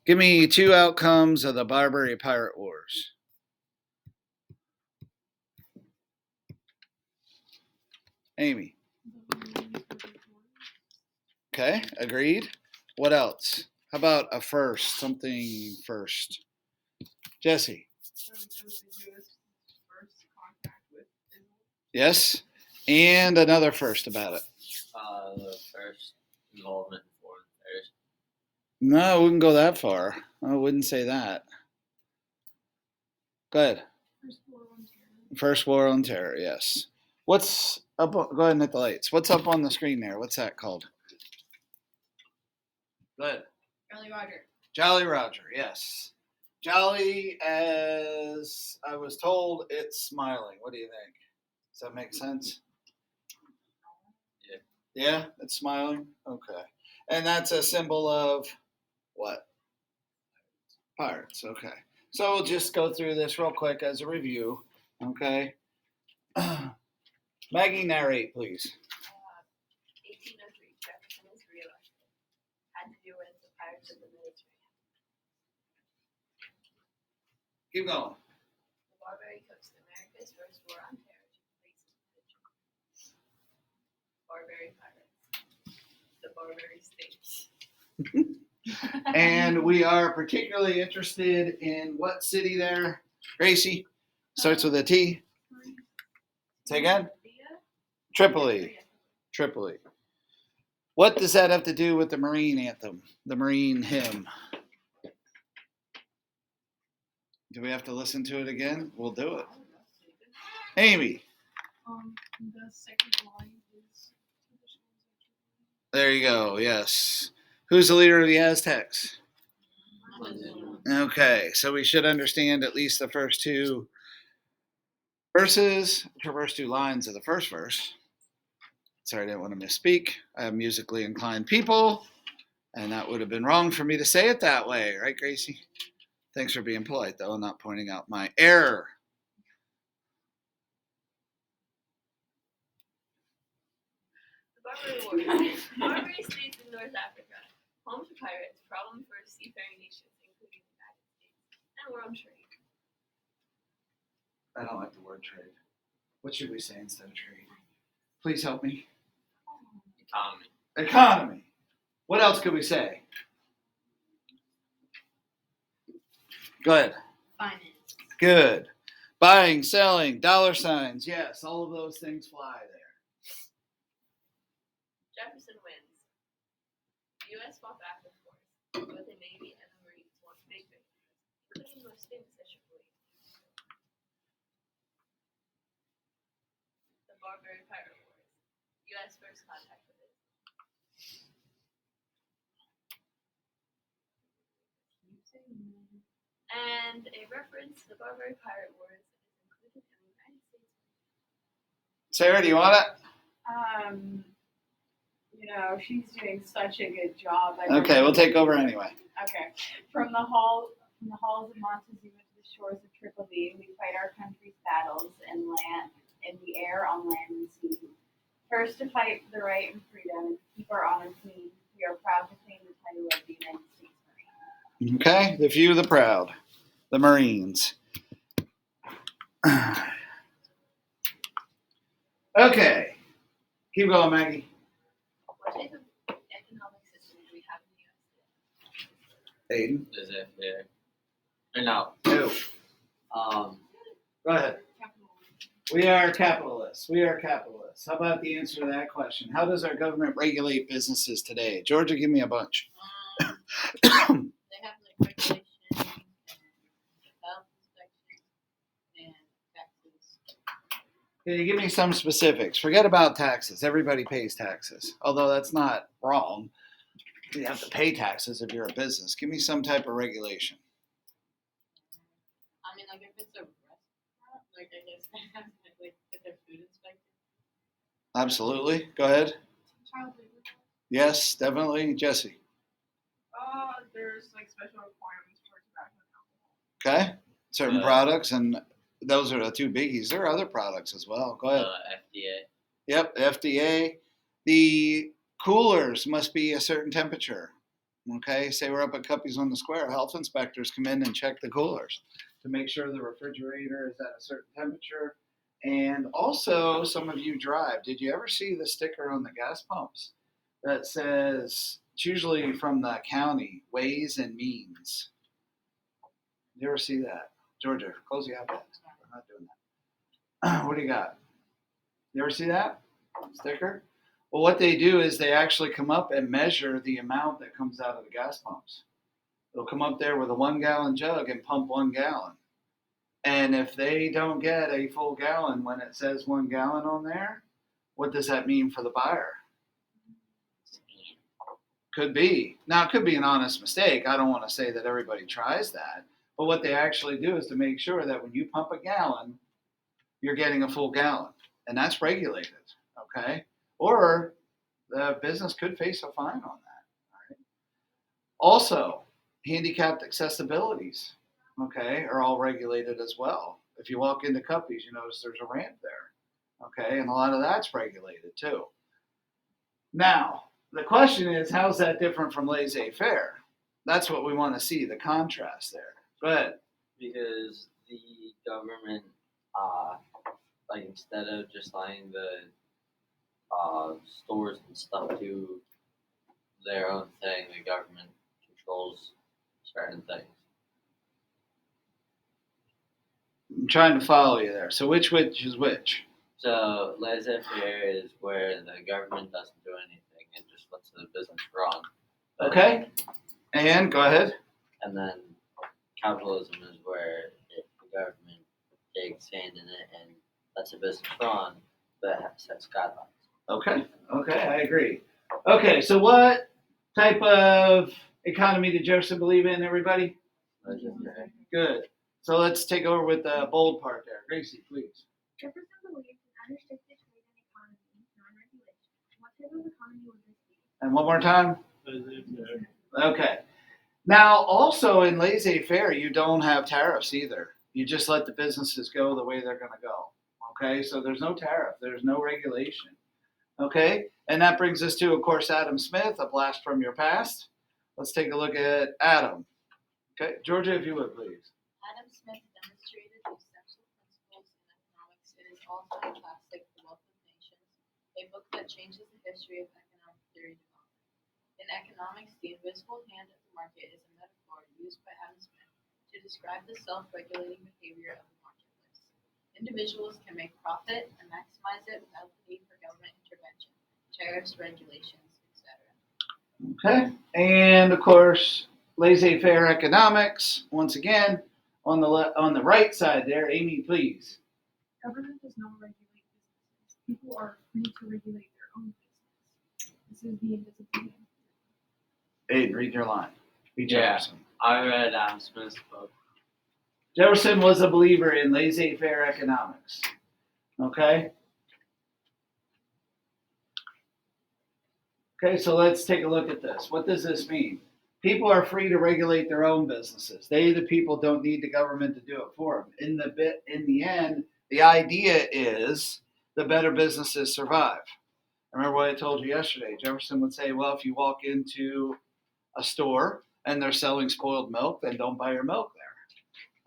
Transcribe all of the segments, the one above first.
Give me 2 outcomes of the Barbary Pirate Wars. Amy. Okay, agreed. What else? How about a first? Something first. Jesse. Yes. And another first about it. The first involvement in foreign affairs. No, I wouldn't go that far. I wouldn't say that. Go ahead. First War on Terror, yes. What's up? Go ahead and hit the lights. What's up on the screen there? What's that called? Go ahead. Jolly Roger. Jolly Roger, yes. Jolly, as I was told, it's smiling. What do you think? Does that make sense? Yeah. Yeah, it's smiling? Okay. And that's a symbol of what? Pirates, okay. So we'll just go through this real quick as a review, okay? Maggie, narrate, please. 1803, Jefferson is reelected. Had to do with the pirates of the Mediterranean. Keep going. The Barbary Coast, America's first war on terror took place in Mediterranean. Barbary pirates. The Barbary states. And we are particularly interested in what city there? Gracie? Starts with a T. Say again? Tripoli. Tripoli. What does that have to do with the Marine anthem, the Marine hymn? Do we have to listen to it again? We'll do it. Amy. The second line is. There you go. Yes. Who's the leader of the Aztecs? Okay, so we should understand at least the first two verses, the first two lines of the first verse. Sorry, I didn't want to misspeak. I have musically inclined people, and that would have been wrong for me to say it that way, right, Gracie? Thanks for being polite, though, and not pointing out my error. The Barbary Wars. Barbary states in North Africa. Home to pirates, problem for seafaring nations, including the United States, and world trade. I don't like the word trade. What should we say instead of trade? Please help me. Economy. Economy. What else could we say? Go ahead. Finance. Good. Buying, selling, dollar signs. Yes, all of those things fly there. Jefferson wins. The U.S. fought back with force, but the Navy and the Marines won big victories, including the most famous at Tripoli. The Barbary Pirate Wars. U.S. first contact with it. And a reference to the Barbary Pirate Wars is included in the United States. Sarah, do you want it? She's doing such a good job. Okay, we'll take over anyway. Okay. From the halls of Montezuma to the shores of Tripoli, we fight our country's battles in the air, on land, and sea. First to fight for the right and freedom and keep our honor clean, we are proud to claim the title of the United States Marine. Okay, the few, the proud, the Marines. Okay, keep going, Maggie. What type of economic system do we have in the U.S. today? Aiden. Is it there? Or no? Two. Go ahead. Capitalism. We are capitalists. We are capitalists. How about the answer to that question? How does our government regulate businesses today? Georgia, give me a bunch. They have regulation and health inspection and taxes. Can you give me some specifics? Forget about taxes. Everybody pays taxes. Although that's not wrong. You have to pay taxes if you're a business. Give me some type of regulation. I mean, if it's a restaurant, I guess they have to get their food inspected. Absolutely. Go ahead. Child labor. Yes, definitely. Jesse. There's special requirements for tobacco and alcohol. Okay. Certain products, and those are the two biggies. There are other products as well. Go ahead. FDA. Yep, FDA. The coolers must be a certain temperature. Okay, say we're up at Cuppies on the Square. Health inspectors come in and check the coolers to make sure the refrigerator is at a certain temperature. And also, some of you drive. Did you ever see the sticker on the gas pumps that says, it's usually from the county, Ways and Means? You ever see that? Georgia, close the iPad. We're not doing that. What do you got? You ever see that sticker? Well, what they do is they actually come up and measure the amount that comes out of the gas pumps. They'll come up there with a 1 gallon jug and pump 1 gallon. And if they don't get a full gallon when it says 1 gallon on there, what does that mean for the buyer? Could be. Now, it could be an honest mistake. I don't want to say that everybody tries that. But what they actually do is to make sure that when you pump a gallon, you're getting a full gallon. And that's regulated, okay? Or the business could face a fine on that. All right? Also, handicapped accessibilities, okay, are all regulated as well. If you walk into Cuppies, you notice there's a ramp there, okay? And a lot of that's regulated too. Now, the question is, how's that different from laissez-faire? That's what we want to see, the contrast there. Go ahead. Because the government, like instead of just letting the stores and stuff do their own thing, the government controls certain things. I'm trying to follow you there. So which is which? So laissez-faire is where the government doesn't do anything and just lets the business run. But- Okay. And go ahead. And then capitalism is where the government takes hand in it and lets the business run, but sets guidelines. Okay, I agree. Okay, so what type of economy did Jefferson believe in, everybody? Laissez-faire. Good. So let's take over with the bold part there. Gracie, please. Jefferson believed in unrestricted trade and economy, non-regulation. What type of economy would this be? And one more time. Okay. Now, also in laissez-faire, you don't have tariffs either. You just let the businesses go the way they're going to go. Okay, so there's no tariff, there's no regulation. Okay, and that brings us to, of course, Adam Smith, a blast from your past. Let's take a look at Adam. Okay, Georgia, if you would, please. Adam Smith demonstrated the essential principles in economics. It is also a classic, The Wealth of Nations, a book that changes the history of economic theory development. In economics, the invisible hand of the market is a metaphor used by Adam Smith to describe the self-regulating behavior of the marketplace. Individuals can make profit and maximize it without the need for government intervention, tariffs, regulations, etc. Okay, and of course, laissez-faire economics. Once again, on the right side there, Amy, please. Government does not regulate businesses. People are free to regulate their own business. This is the invisible hand. Aiden, read your line. Be Yeah. Jefferson. I read Adam Smith's book. Jefferson was a believer in laissez-faire economics. Okay? Okay, so let's take a look at this. What does this mean? People are free to regulate their own businesses. They, the people, don't need the government to do it for them. In the end, the idea is the better businesses survive. Remember what I told you yesterday. Jefferson would say, well, if you walk into a store and they're selling spoiled milk, then don't buy your milk there.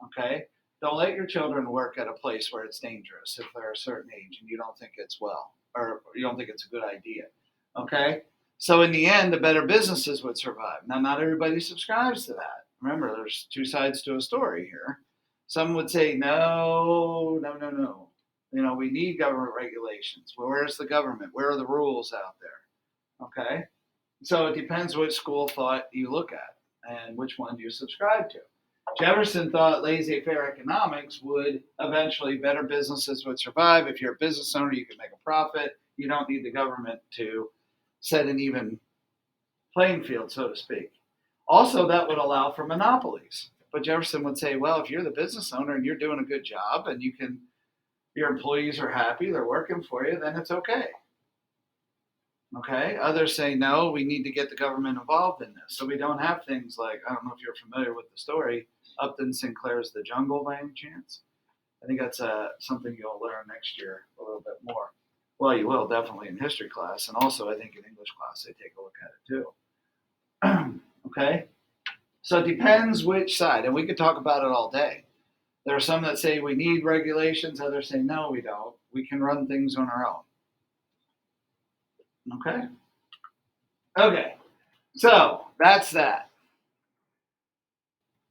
Okay? Don't let your children work at a place where it's dangerous if they're a certain age and you don't think it's or you don't think it's a good idea. Okay? So in the end, the better businesses would survive. Now, not everybody subscribes to that. Remember, there's two sides to a story here. Some would say, no. We need government regulations. Well, where's the government? Where are the rules out there? Okay? So it depends which school of thought you look at and which one you subscribe to. Jefferson thought laissez-faire economics would eventually, better businesses would survive. If you're a business owner, you can make a profit. You don't need the government to set an even playing field, so to speak. Also, that would allow for monopolies. But Jefferson would say, well, if you're the business owner and you're doing a good job and your employees are happy, they're working for you, then it's okay. Okay? Others say, no, we need to get the government involved in this. So we don't have things like, I don't know if you're familiar with the story, Upton Sinclair's The Jungle by any chance? I think that's something you'll learn next year a little bit more. Well, you will definitely in history class. And also, I think in English class, they take a look at it too. Okay? So it depends which side, and we could talk about it all day. There are some that say we need regulations, others say no, we don't. We can run things on our own. Okay? Okay. So that's that.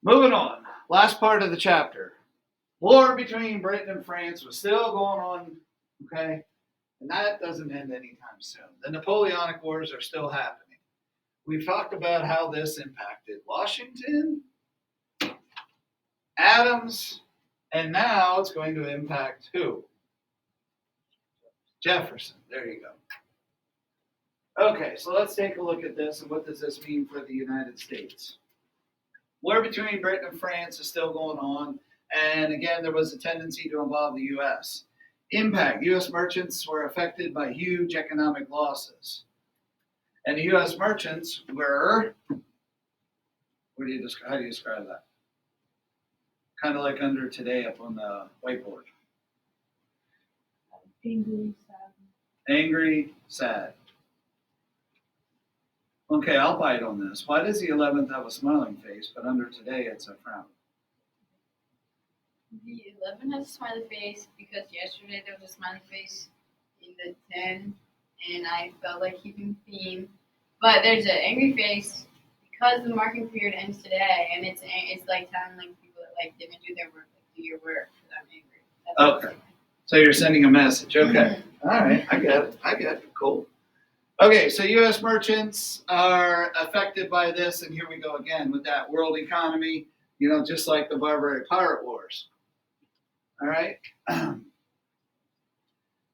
Moving on. Last part of the chapter. War between Britain and France was still going on, okay? And that doesn't end anytime soon. The Napoleonic Wars are still happening. We've talked about how this impacted Washington, Adams, and now it's going to impact who? Jefferson. There you go. Okay, so let's take a look at this and what does this mean for the United States? War between Britain and France is still going on. And again, there was a tendency to involve the U.S. Impact. U.S. merchants were affected by huge economic losses. And the U.S. merchants were, how do you describe that? Kind of like under today up on the whiteboard. Angry, sad. Angry, sad. Okay, I'll bite on this. Why does the 11th have a smiling face, but under today it's a frown? The 11 has a smiley face because yesterday there was a smiley face in the 10, and I felt like keeping theme. But there's an angry face because the marking period ends today, and it's like telling like people that like didn't do their work, like do your work, because I'm angry. That's what Okay. So you're sending a message. Okay. All right. I get it. Cool. Okay. So U.S. merchants are affected by this. And here we go again with that world economy, just like the barbaric pirate wars. All right.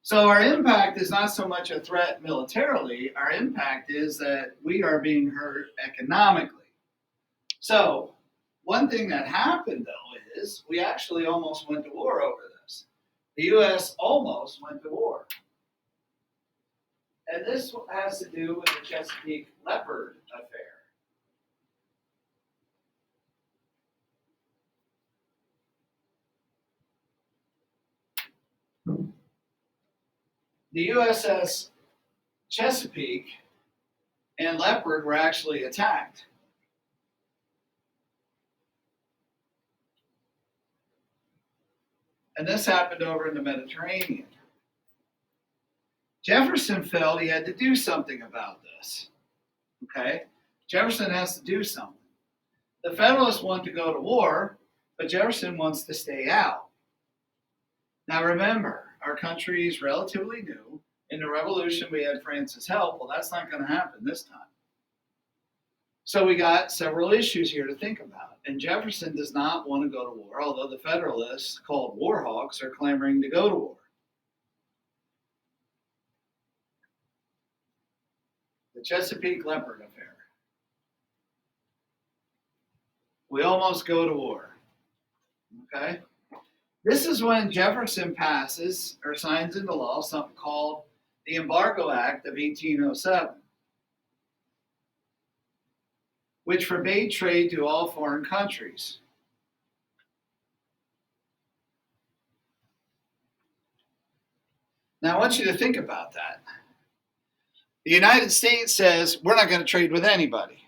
So our impact is not so much a threat militarily. Our impact is that we are being hurt economically. So one thing that happened, though, is we actually almost went to war over this. The U.S. almost went to war. And this has to do with the Chesapeake Leopard affair. The USS Chesapeake and Leopard were actually attacked. And this happened over in the Mediterranean. Jefferson felt he had to do something about this. Okay? Jefferson has to do something. The Federalists want to go to war, but Jefferson wants to stay out. Now remember, our country is relatively new. In the Revolution, we had France's help. Well, that's not going to happen this time. So we got several issues here to think about. And Jefferson does not want to go to war, although the Federalists, called war hawks, are clamoring to go to war. The Chesapeake Leopard affair. We almost go to war. Okay? This is when Jefferson passes or signs into law something called the Embargo Act of 1807, which forbade trade to all foreign countries. Now, I want you to think about that. The United States says we're not going to trade with anybody.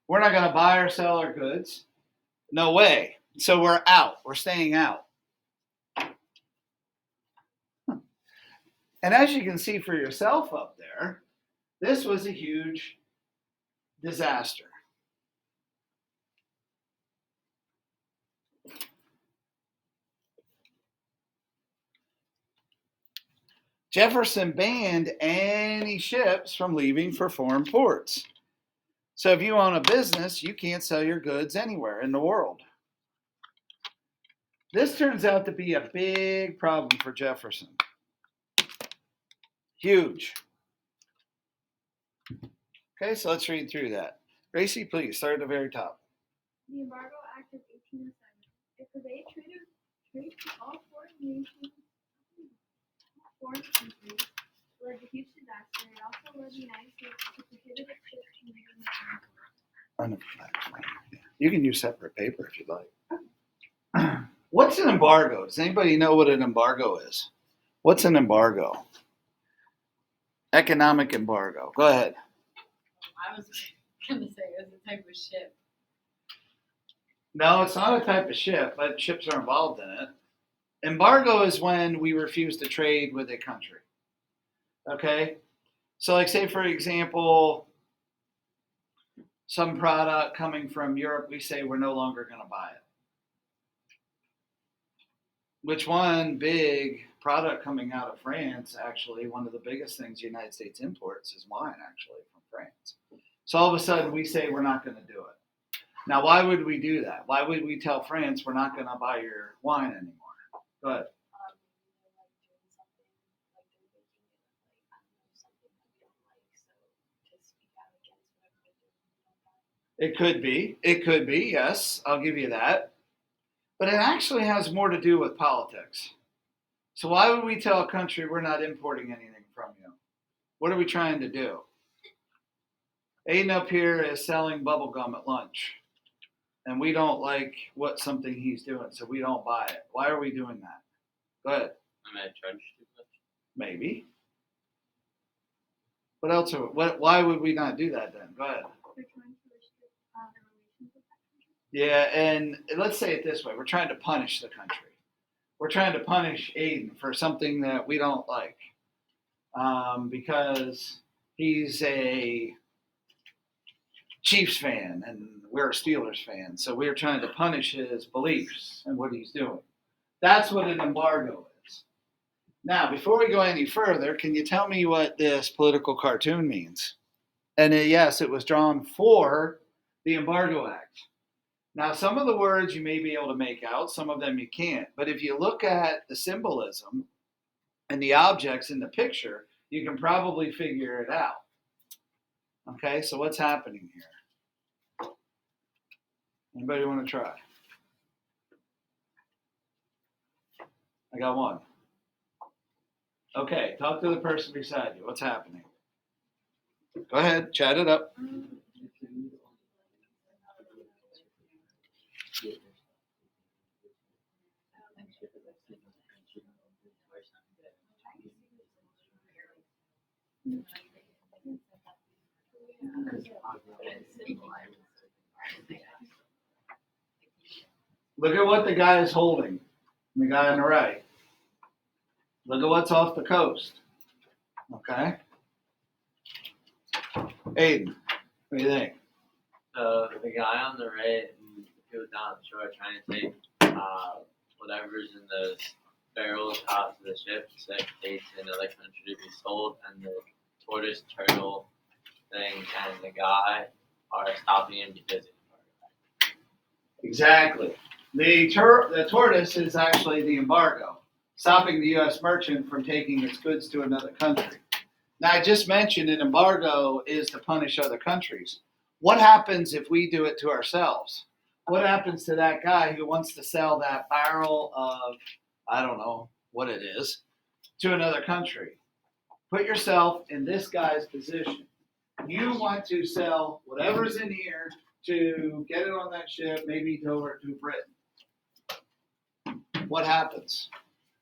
We're not going to buy or sell our goods. No way. So we're out. We're staying out. And as you can see for yourself up there, this was a huge disaster. Jefferson banned any ships from leaving for foreign ports. So if you own a business, you can't sell your goods anywhere in the world. This turns out to be a big problem for Jefferson. Huge. Okay, so let's read through that. Gracie, please, start at the very top. The Embargo Act of 1807. It forbade trade to all foreign nations, foreign countries, led to huge disaster. It also led the United States to prohibit its ships from leaving the country. You can use separate paper if you'd like. What's an embargo? Does anybody know what an embargo is? What's an embargo? Economic embargo. Go ahead. I was gonna say it was a type of ship. No, it's not a type of ship, but ships are involved in it. Embargo is when we refuse to trade with a country. Okay? So, like, say, for example, some product coming from Europe, we say we're no longer going to buy it. Which one big product coming out of France, actually, one of the biggest things the United States imports is wine, actually, from France. So all of a sudden, we say we're not going to do it. Now, why would we do that? Why would we tell France we're not going to buy your wine anymore? Go ahead. It could be. It could be, yes. I'll give you that. But it actually has more to do with politics. So why would we tell a country we're not importing anything from you? What are we trying to do? Aiden up here is selling bubble gum at lunch. And we don't like what something he's doing, so we don't buy it. Why are we doing that? Go ahead. Am I charged too much? Maybe. What else? Why would we not do that then? Go ahead. They're trying to restrict the relations with that country. Yeah, and let's say it this way: we're trying to punish the country. We're trying to punish Aiden for something that we don't like, because he's a Chiefs fan and we're a Steelers fan. So we're trying to punish his beliefs and what he's doing. That's what an embargo is. Now, before we go any further, can you tell me what this political cartoon means? And yes, it was drawn for the Embargo Act. Now, some of the words you may be able to make out, some of them you can't. But if you look at the symbolism and the objects in the picture, you can probably figure it out. Okay, so what's happening here? Anybody want to try? I got one. Okay, talk to the person beside you. What's happening? Go ahead, chat it up. Look at what the guy is holding. The guy on the right. Look at what's off the coast. Okay? Aiden, what do you think? The guy on the right and people down the shore trying to take whatever's in the barrels out to the ship so it takes in another country to be sold, and the tortoise turtle thing and the guy are stopping him because it's Exactly. The tortoise is actually the embargo, stopping the U.S. merchant from taking its goods to another country. Now, I just mentioned an embargo is to punish other countries. What happens if we do it to ourselves? What happens to that guy who wants to sell that barrel of, I don't know what it is, to another country? Put yourself in this guy's position. You want to sell whatever's in here to get it on that ship, maybe over to Britain. What happens?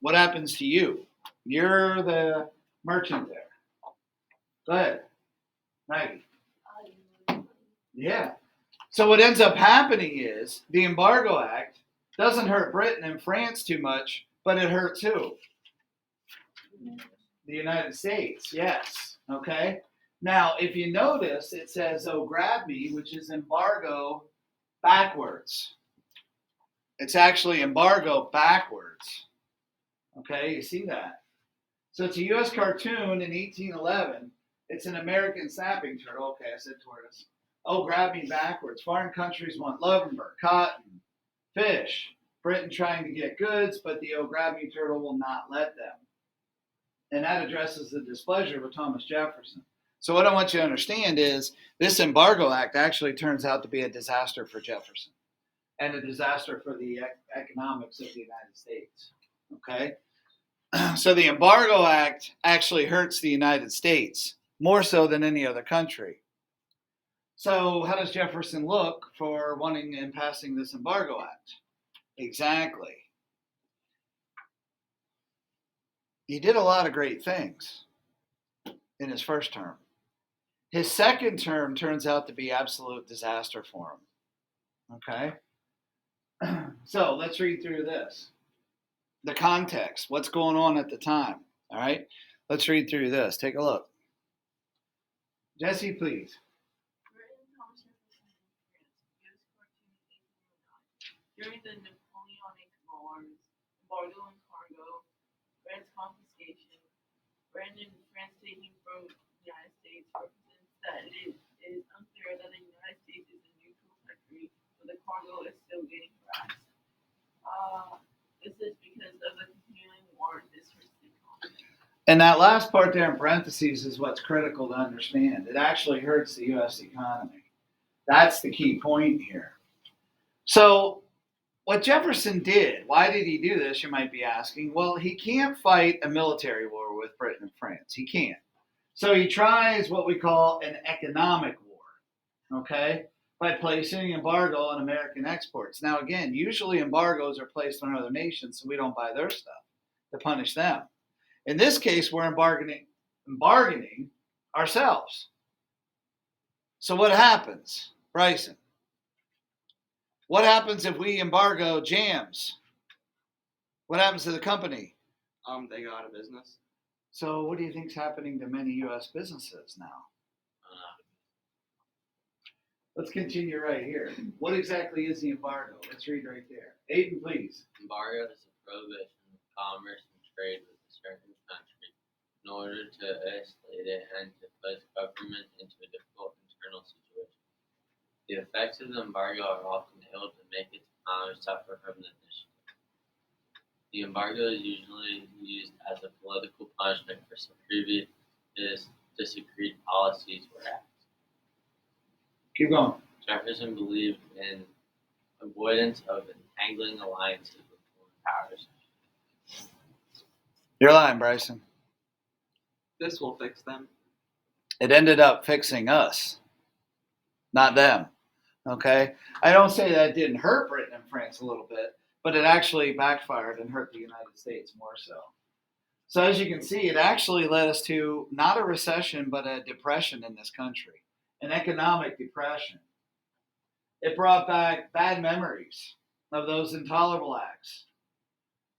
What happens to you? You're the merchant there. Go ahead, Maggie. Yeah. So what ends up happening is the Embargo Act doesn't hurt Britain and France too much, but it hurts who? The United States, yes. Okay. Now, if you notice, it says, "Oh, grab me," which is embargo backwards. It's actually embargo backwards. Okay, you see that? So it's a U.S. cartoon in 1811. It's an American snapping turtle. Okay, I said tortoise. Oh, grab me backwards. Foreign countries want lumber, cotton, fish. Britain trying to get goods, but the oh, grab me turtle will not let them. And that addresses the displeasure of Thomas Jefferson. So what I want you to understand is this Embargo Act actually turns out to be a disaster for Jefferson and a disaster for the economics of the United States. Okay? So the Embargo Act actually hurts the United States more so than any other country. So how does Jefferson look for wanting and passing this Embargo Act? Exactly. He did a lot of great things in his first term. His second term turns out to be absolute disaster for him. Okay? So let's read through this. The context, what's going on at the time. All right? Let's read through this. Take a look. Jesse, please. During the Napoleonic Wars, embargo and cargo, France confiscation, Brandon France taking from the United States represents that it is unclear that the United States is a neutral country, but the cargo is still getting harassed. This is because of the continuing war districts economy. And that last part there in parentheses is what's critical to understand. It actually hurts the U.S. economy. That's the key point here. So, what Jefferson did, why did he do this, you might be asking? Well, he can't fight a military war with Britain and France. He can't. So he tries what we call an economic war, okay, by placing embargo on American exports. Now, again, usually embargoes are placed on other nations so we don't buy their stuff to punish them. In this case, we're bargaining ourselves. So what happens, Bryson? What happens if we embargo jams? What happens to the company? They go out of business. So what do you think's happening to many U.S. businesses now? Let's continue right here. What exactly is the embargo? Let's read right there. Aiden, please. Embargo is a prohibition of commerce and trade with a certain country in order to isolate it and to place government into a difficult internal situation. The effects of the embargo are often able to make its economy suffer from the initiative. The embargo is usually used as a political punishment for some previous disagreed policies or acts. Keep going. Jefferson believed in avoidance of entangling alliances with foreign powers. You're lying, Bryson. This will fix them. It ended up fixing us, not them. Okay? I don't say that it didn't hurt Britain and France a little bit, but it actually backfired and hurt the United States more so. So as you can see, it actually led us to not a recession, but a depression in this country, an economic depression. It brought back bad memories of those intolerable acts.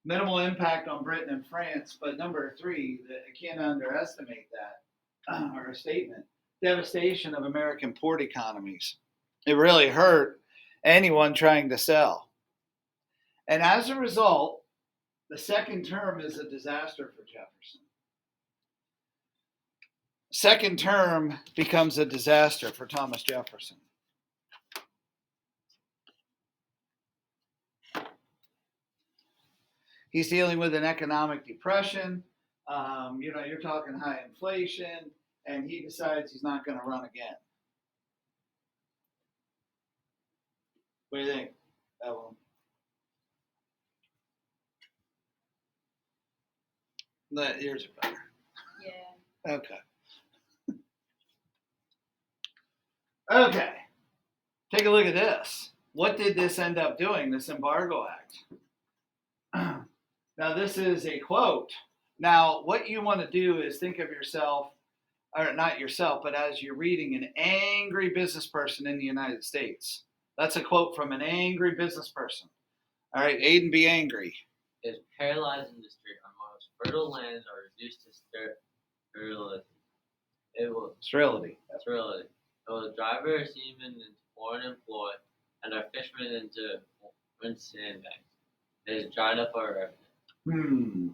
Minimal impact on Britain and France, but number three, I can't underestimate that, or a statement, devastation of American port economies. It really hurt anyone trying to sell. And as a result, the second term is a disaster for Jefferson. Second term becomes a disaster for Thomas Jefferson. He's dealing with an economic depression. You're talking high inflation, and he decides he's not going to run again. What do you think, Evelyn? Yours are better. Yeah. Okay. Okay. Take a look at this. What did this end up doing, this Embargo Act? Now, this is a quote. Now, what you want to do is think of yourself, or not yourself, but as you're reading an angry business person in the United States. That's a quote from an angry business person. All right, Aiden, be angry. His paralyzed industry on most fertile lands are reduced to sterility. Sterility. Sterility. It will drive our seamen into foreign employ and our fishermen into sandbanks. It has dried up our revenue.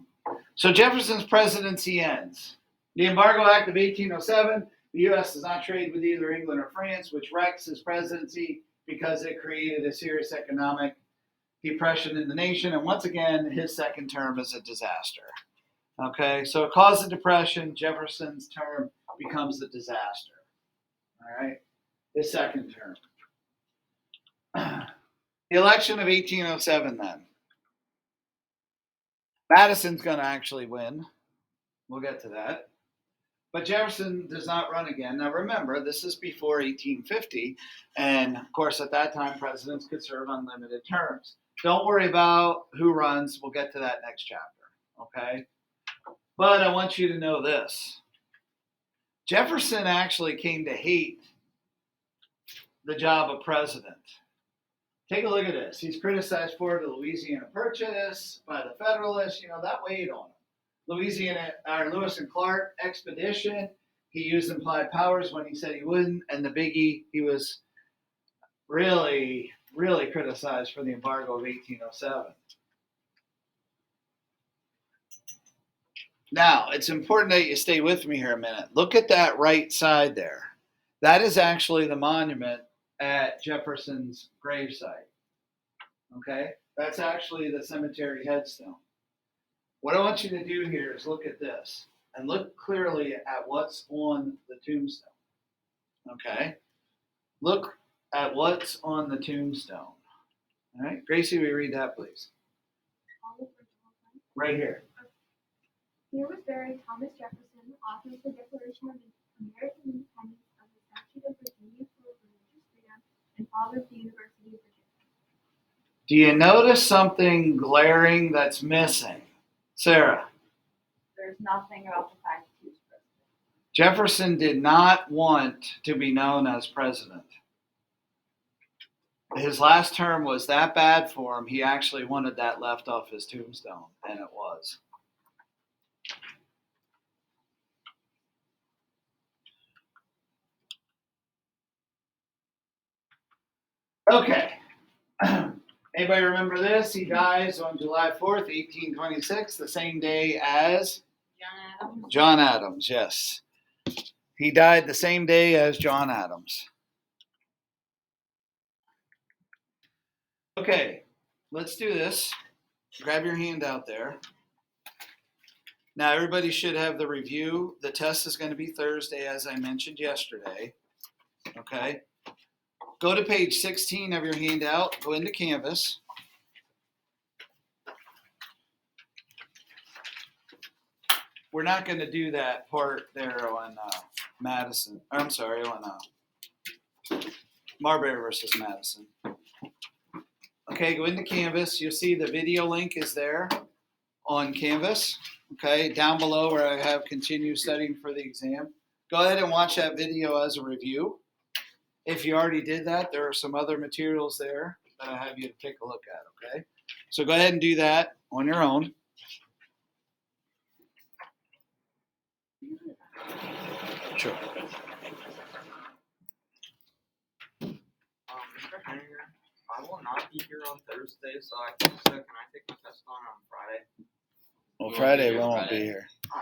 So Jefferson's presidency ends. The Embargo Act of 1807, the U.S. does not trade with either England or France, which wrecks his presidency because it created a serious economic depression in the nation. And once again, his second term is a disaster. Okay, so it caused a depression. Jefferson's term becomes a disaster. All right, his second term. The election of 1807 then. Madison's going to actually win. We'll get to that. But Jefferson does not run again. Now remember, this is before 1850. And of course, at that time, presidents could serve unlimited terms. Don't worry about who runs. We'll get to that next chapter. Okay? But I want you to know this. Jefferson actually came to hate the job of president. Take a look at this. He's criticized for the Louisiana Purchase by the Federalists. That weighed on him. Lewis and Clark expedition. He used implied powers when he said he wouldn't. And the biggie, he was really, really criticized for the embargo of 1807. Now, it's important that you stay with me here a minute. Look at that right side there. That is actually the monument at Jefferson's gravesite. Okay? That's actually the cemetery headstone. What I want you to do here is look at this and look clearly at what's on the tombstone. Okay? Look at what's on the tombstone. All right? Gracie, will you read that, please? Right here. Here was buried Thomas Jefferson, author of the Declaration of American Independence, of the Statute of Virginia for Religious Freedom, and father of the University of Virginia. Do you notice something glaring that's missing? Sarah? There's nothing about the fact that he was president. Jefferson did not want to be known as president. His last term was that bad for him, he actually wanted that left off his tombstone, and it was. Okay. Anybody remember this? He dies on July 4th, 1826, the same day as John Adams, yes. He died the same day as John Adams. Okay, let's do this. Grab your handout there. Now, everybody should have the review. The test is going to be Thursday, as I mentioned yesterday. Okay. Go to page 16 of your handout. Go into Canvas. We're not going to do that part there on Madison. I'm sorry, on Marbury versus Madison. Okay, go into Canvas. You'll see the video link is there on Canvas. Okay, down below where I have continue studying for the exam. Go ahead and watch that video as a review. If you already did that, there are some other materials there that I have you to take a look at, okay? So go ahead and do that on your own. Sure. Mr. Henninger, I will not be here on Thursday, so can I take my test on Friday? Well, You won't be Friday we here won't Friday. be here. Ah,